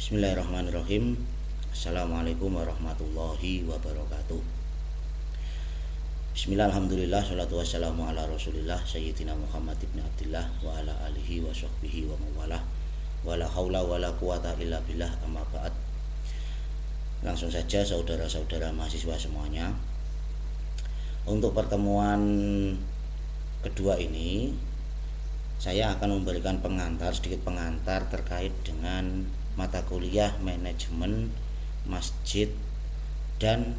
Bismillahirrahmanirrahim. Assalamualaikum warahmatullahi wabarakatuh. Bismillah, alhamdulillah, salatu wassalamu ala rasulillah Sayyidina Muhammad ibn Abdillah wa ala alihi wa sahbihi wa mawalah wa la hawla wa la quwata illa billah, amma ba'd. Langsung saja saudara-saudara mahasiswa semuanya, untuk pertemuan kedua ini saya akan memberikan sedikit pengantar terkait dengan mata kuliah manajemen masjid dan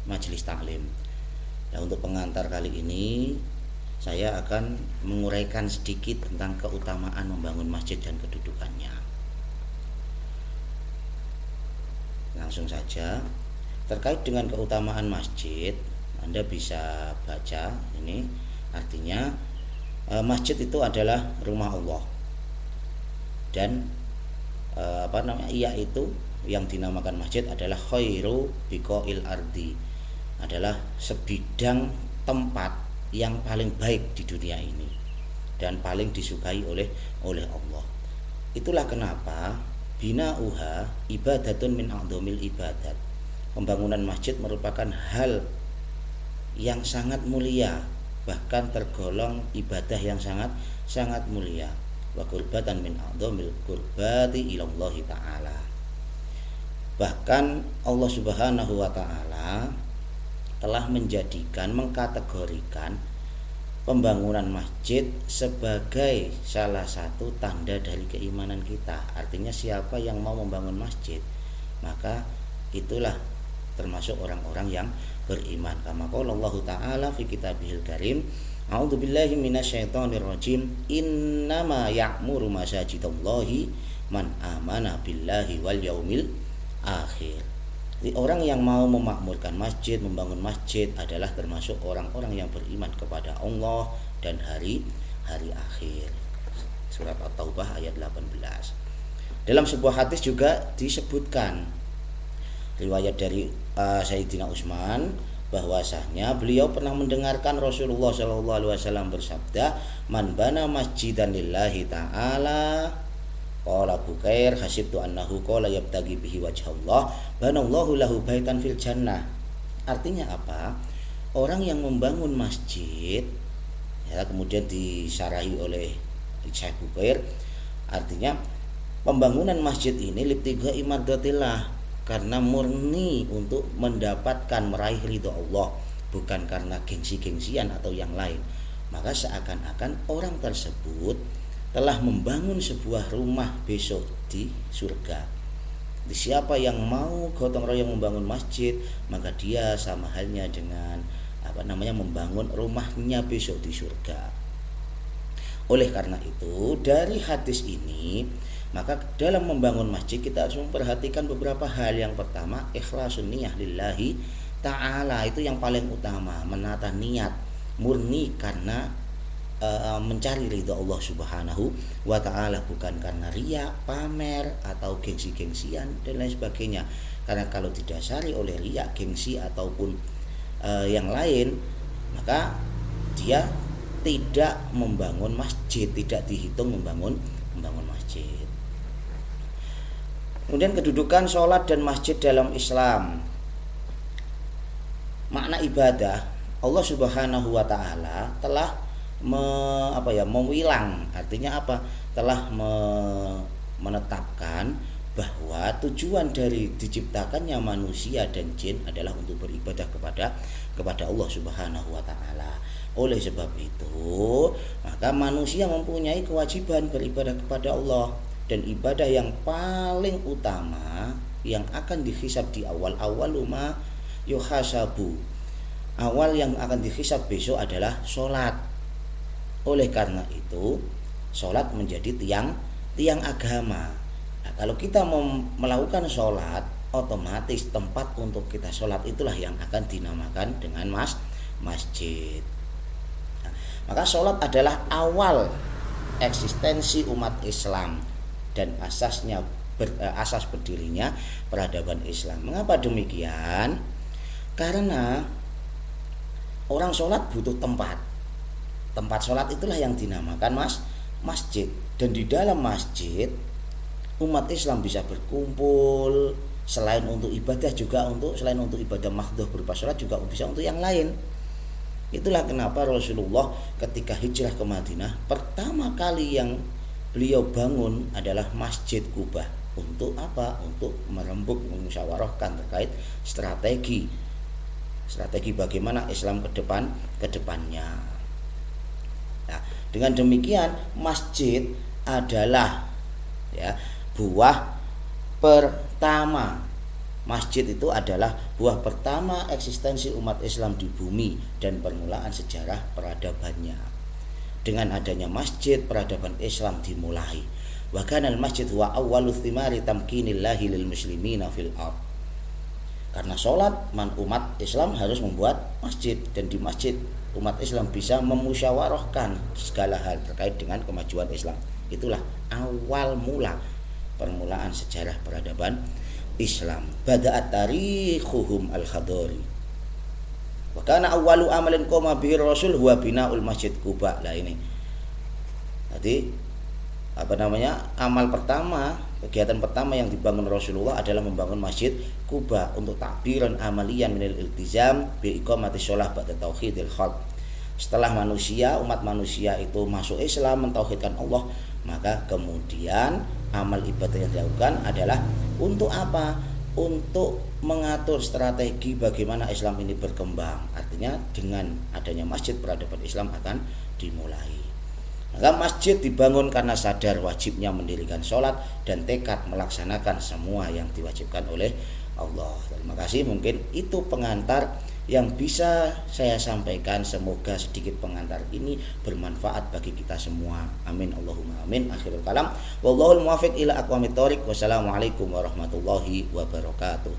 majelis taklim. Nah, untuk pengantar kali ini saya akan menguraikan sedikit tentang keutamaan membangun masjid dan kedudukannya. Langsung saja, terkait dengan keutamaan masjid, Anda bisa baca ini, artinya masjid itu adalah rumah Allah, dan ia itu yang dinamakan masjid adalah khairu biqa'il ardi, adalah sebidang tempat yang paling baik di dunia ini dan paling disukai oleh Allah. Itulah kenapa bina'uha ibadatun min a'dhamil ibadat. Pembangunan masjid merupakan hal yang sangat mulia, bahkan tergolong ibadah yang sangat mulia. Wa qurbatan min a'dhamil qurbati ilallahi ta'ala. Bahkan Allah Subhanahu wa ta'ala telah mengkategorikan pembangunan masjid sebagai salah satu tanda dari keimanan kita. Artinya siapa yang mau membangun masjid, maka itulah termasuk orang-orang yang beriman. Kama qala Allah Ta'ala fi kitabihil karim, a'udzubillahi minasyaitonirrajim, innama ya'muru masajidallahi man amana billahi wal yaumil akhir. Jadi orang yang mau memakmurkan masjid, membangun masjid adalah termasuk orang-orang yang beriman kepada Allah dan hari akhir. Surat At-Taubah ayat 18. Dalam sebuah hadis juga disebutkan riwayat dari Sayyidina Utsman bahwasanya beliau pernah mendengarkan Rasulullah SAW bersabda, man bana masjidan lillahi ta'ala qala Bukair hasibtu annahu qala yabtaghi bihi wajhallah banallahu lahu baitan fil jannah. Artinya apa? Orang yang membangun masjid, ya, kemudian disarahi oleh Syekh Bukair, artinya pembangunan masjid ini libtiga imardatillah, karena murni untuk mendapatkan meraih ridho Allah, bukan karena gengsi-gengsian atau yang lain. Maka seakan-akan orang tersebut telah membangun sebuah rumah besok di surga. Siapa yang mau gotong royong membangun masjid, maka dia sama halnya dengan membangun rumahnya besok di surga. Oleh karena itu, dari hadis ini, maka dalam membangun masjid kita harus memperhatikan beberapa hal. Yang pertama, ikhlasun niyah lillahi ta'ala, itu yang paling utama, menata niat murni karena mencari ridha Allah Subhanahu wa ta'ala, bukan karena riya, pamer atau gengsi-gengsian dan lain sebagainya. Karena kalau didasari oleh riya, gengsi ataupun yang lain, maka dia tidak membangun masjid, tidak dihitung membangun masjid. Kemudian kedudukan sholat dan masjid dalam Islam. Makna ibadah, Allah Subhanahu wa ta'ala telah mewilang, artinya apa? Telah menetapkan bahwa tujuan dari diciptakannya manusia dan jin adalah untuk beribadah kepada Allah Subhanahu wa ta'ala. Oleh sebab itu, maka manusia mempunyai kewajiban beribadah kepada Allah, dan ibadah yang paling utama yang akan dihisab di awal ma yuhasabu, awal yang akan dihisab besok adalah sholat. Oleh karena itu, sholat menjadi tiang agama. Nah, kalau kita mau melakukan sholat, otomatis tempat untuk kita sholat itulah yang akan dinamakan dengan masjid. Nah, maka sholat adalah awal eksistensi umat Islam dan asas berdirinya peradaban Islam. Mengapa demikian? Karena orang sholat butuh tempat. Tempat sholat itulah yang dinamakan masjid. Dan di dalam masjid umat Islam bisa berkumpul selain untuk ibadah, juga selain untuk ibadah mahdhah berupa sholat, juga bisa untuk yang lain. Itulah kenapa Rasulullah ketika hijrah ke Madinah, pertama kali yang beliau bangun adalah Masjid Quba. Untuk apa? Untuk merembuk, memusyawarahkan terkait strategi bagaimana Islam kedepannya. Nah, dengan demikian masjid adalah buah pertama. Masjid itu adalah buah pertama eksistensi umat Islam di bumi dan permulaan sejarah peradabannya. Dengan adanya masjid, peradaban Islam dimulai. Wa kana al-masjid huwa awwalu thimari tamkinillahi lil muslimina fil ard. Karena sholat, umat Islam harus membuat masjid, dan di masjid umat Islam bisa memusyawarahkan segala hal terkait dengan kemajuan Islam. Itulah awal mula permulaan sejarah peradaban Islam. Bada'at tarikhuhum al-khadari. Wa kana awwalu amalin qama bihi Rasul huwa bina'ul Masjid Quba. Lah ini. Tadi amal pertama, kegiatan pertama yang dibangun Rasulullah adalah membangun Masjid Quba untuk takbiran amalian minal iltizam bi iqamati shalah ba'da tauhidil khalq. Setelah umat manusia itu masuk Islam, mentauhidkan Allah, maka kemudian amal ibadah yang dilakukan adalah untuk apa? Untuk mengatur strategi bagaimana Islam ini berkembang. Artinya dengan adanya masjid, peradaban Islam akan dimulai. Maka masjid dibangun karena sadar wajibnya mendirikan sholat dan tekad melaksanakan semua yang diwajibkan oleh Allah. Terima kasih, mungkin itu pengantar yang bisa saya sampaikan. Semoga sedikit pengantar ini bermanfaat bagi kita semua. Amin Allahumma amin. Akhirul kalam. Wallahul muwaffiq ila aqwamit thoriq. Wassalamualaikum warahmatullahi wabarakatuh.